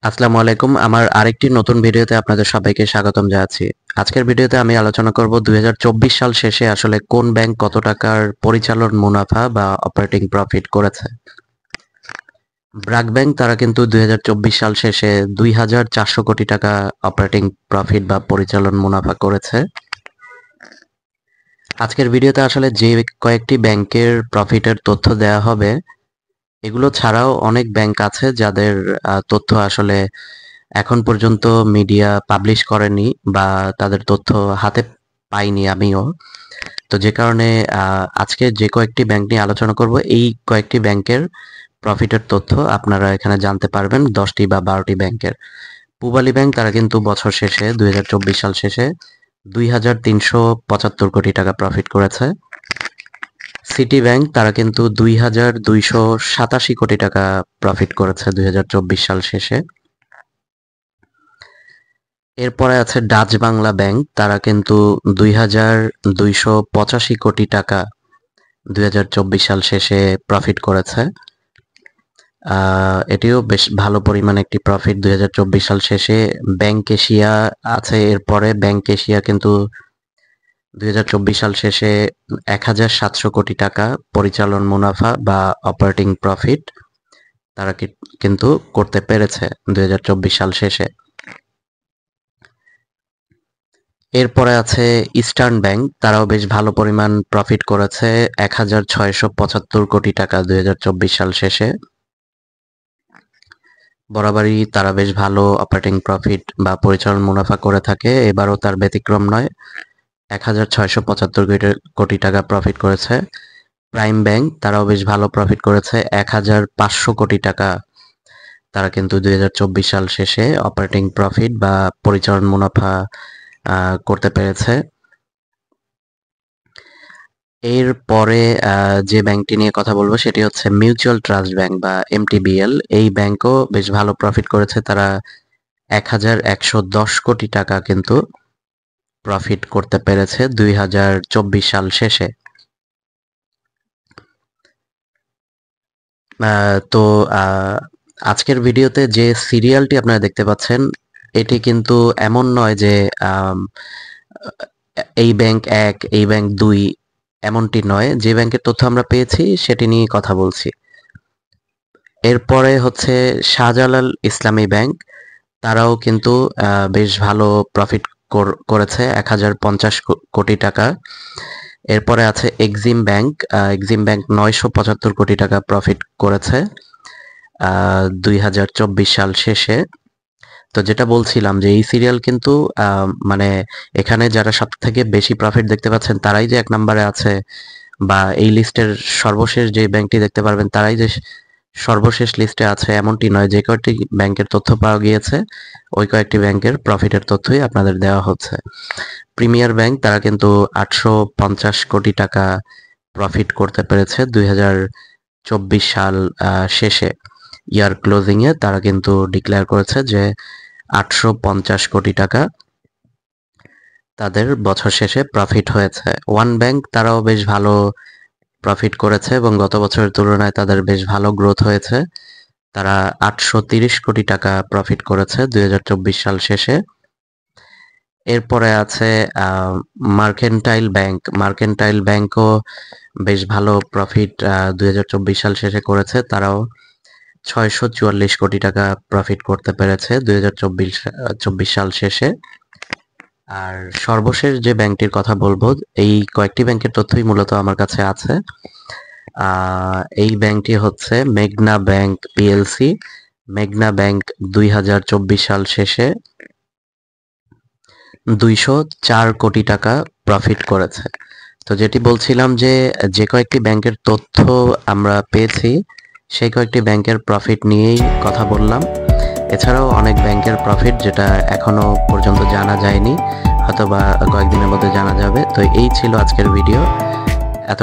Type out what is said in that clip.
আসসালামু আলাইকুম। আমার আরেকটি নতুন ভিডিওতে আপনাদের সবাইকে স্বাগতম জানাচ্ছি। আজকের ভিডিওতে আমি আলোচনা করব 2024 সাল শেষে আসলে কোন ব্যাংক কত টাকার পরিচালন মুনাফা বা অপারেটিং প্রফিট করেছে। ব্র্যাক ব্যাংক তারা কিন্তু 2024 সাল শেষে 2,400 কোটি টাকা অপারেটিং প্রফিট বা পরিচালন মুনাফা করেছে। আজকের ভিডিওতে আসলে যে কয়েকটি ব্যাংকের প্রফিটের তথ্য দেওয়া হবে, এগুলো ছাড়াও অনেক ব্যাংক আছে যাদের তথ্য আসলে এখন পর্যন্ত মিডিয়া পাবলিশ করেনি বা তাদের তথ্য হাতে পাইনি আমিও। তো যে কারণে আজকে যে কয়েকটি ব্যাংক নিয়ে আলোচনা করব, এই কয়েকটি ব্যাংকের প্রফিটের তথ্য আপনারা এখানে জানতে পারবেন, 10টি বা 12টি ব্যাংকের। পূবালী ব্যাংক তারা কিন্তু বছর শেষে 2024 সাল শেষে 2,375 কোটি টাকা প্রফিট করেছে। সিটি ব্যাংক তারা কিন্তু 2,287 কোটি টাকা প্রফিট করেছে 2024 সাল শেষে। এরপরে আছে ডাচ বাংলা ব্যাংক, তারা কিন্তু 2,285 কোটি টাকা 2024 সাল শেষে প্রফিট করেছে। এটিও বেশ ভালো পরিমাণ একটি প্রফিট 2024 সাল শেষে। ব্যাংক এশিয়া আছে এরপরে, ব্যাংক এশিয়া কিন্তু 2024 সাল শেষে 1,700 কোটি টাকা পরিচালন মুনাফা বা অপারেটিং প্রফিট তারা কিন্তু করতে পেরেছে 2024 সাল শেষে। এরপরে আছে ইস্টার্ন ব্যাংক, তারাও বেশ ভালো পরিমাণ প্রফিট করেছে 1,675 কোটি টাকা 2024 সাল শেষে। বরাবরই তারা বেশ ভালো অপারেটিং প্রফিট বা পরিচালন মুনাফা করে থাকে, এবারও তার ব্যতিক্রম নয়, 1,675 কোটি টাকা প্রফিট করেছে। প্রাইম ব্যাংক তারাও বেশ ভালো প্রফিট করেছে 1,500 কোটি টাকা তারা কিন্তু 2024 সাল শেষে অপারেটিং প্রফিট বা পরিচালন মুনাফা করতে পেরেছে। এরপরে যে ব্যাংকটি নিয়ে কথা বলবো সেটি হচ্ছে মিউচুয়াল ট্রাস্ট ব্যাংক বা এমটিবিএল। এই ব্যাংকও বেশ ভালো প্রফিট করেছে, তারা 1,110 কোটি টাকা কিন্তু প্রফিট করতে পেরেছে 2024 সাল শেষে। তো আজকের ভিডিওতে যে সিরিয়ালটি আপনারা দেখতে পাচ্ছেন, এটি কিন্তু এমন নয় যে এই ব্যাংক 1 এই ব্যাংক 2 এমনটি নয়, যে ব্যাংকের তথ্য আমরা পেয়েছি সেটি নিয়ে কথা বলছি। এরপরে হচ্ছে শাহজালাল ইসলামী ব্যাংক, তারাও কিন্তু বেশ ভালো প্রফিট করেছে 1,050 কোটি টাকা। এরপরে আছে এক্সিম ব্যাংক, এক্সিম ব্যাংক 975 কোটি টাকা প্রফিট করেছে 2024 সাল শেষে। তো যেটা বলছিলাম যে এই সিরিয়াল কিন্তু মানে এখানে যারা সব থেকে বেশি প্রফিট দেখতে পাচ্ছেন তারাই যে 1 নম্বরে আছে, বা এই লিস্টের সর্বশেষ যে ব্যাংকটি দেখতে পারবেন তারাই যে সর্বশেষ লিস্টে আছে এমনটি নয়। যে কয়েকটি ব্যাংকের তথ্য পাওয়া গিয়েছে ওই কয়েকটি ব্যাংকের প্রফিটের তথ্যই আপনাদের দেওয়া হচ্ছে। প্রিমিয়ার ব্যাংক তারা কিন্তু 850 কোটি টাকা প্রফিট করতে পেরেছে 2024 সাল শেষে। ইয়ার ক্লোজিংয়ে তারা কিন্তু ডিক্লেয়ার করেছে যে 850 কোটি টাকা তাদের বছর শেষে প্রফিট হয়েছে। ওয়ান ব্যাংক তারাও বেশ ভালো প্রফিট করেছে এবং গত বছরের তুলনায় তাদের বেশ ভালো গ্রোথ হয়েছে, তারা 830 কোটি টাকা প্রফিট করেছে 2024 সাল শেষে। এরপরে আছে মার্কেন্টাইল ব্যাংক, মার্কেন্টাইল ব্যাংকও বেশ ভালো প্রফিট 2024 সাল শেষে করেছে, তারাও 644 কোটি টাকা প্রফিট করতে পেরেছে 2024 সাল শেষে। আর সর্বশেষ যে ব্যাংকটির কথা বলবো, এই কয়েকটি ব্যাংকের তথ্যই মূলত আমার কাছে আছে। এই ব্যাংকটি হচ্ছে মেঘনা ব্যাংক পিএলসি। মেঘনা ব্যাংক 2024 সাল শেষে 204 কোটি টাকা প্রফিট করেছে। তো যেটি বলছিলাম যে যে কয়েকটি ব্যাংকের তথ্য আমরা পেয়েছি সেই কয়েকটি ব্যাংকের প্রফিট নিয়েই কথা বললাম। এছাড়াও অনেক ব্যাংকের প্রফিট যেটা এখনো পর্যন্ত জানা যায়নি, হয়তো বা কয়েকদিনের মধ্যে জানা যাবে। তো এই ছিল আজকের ভিডিও। এত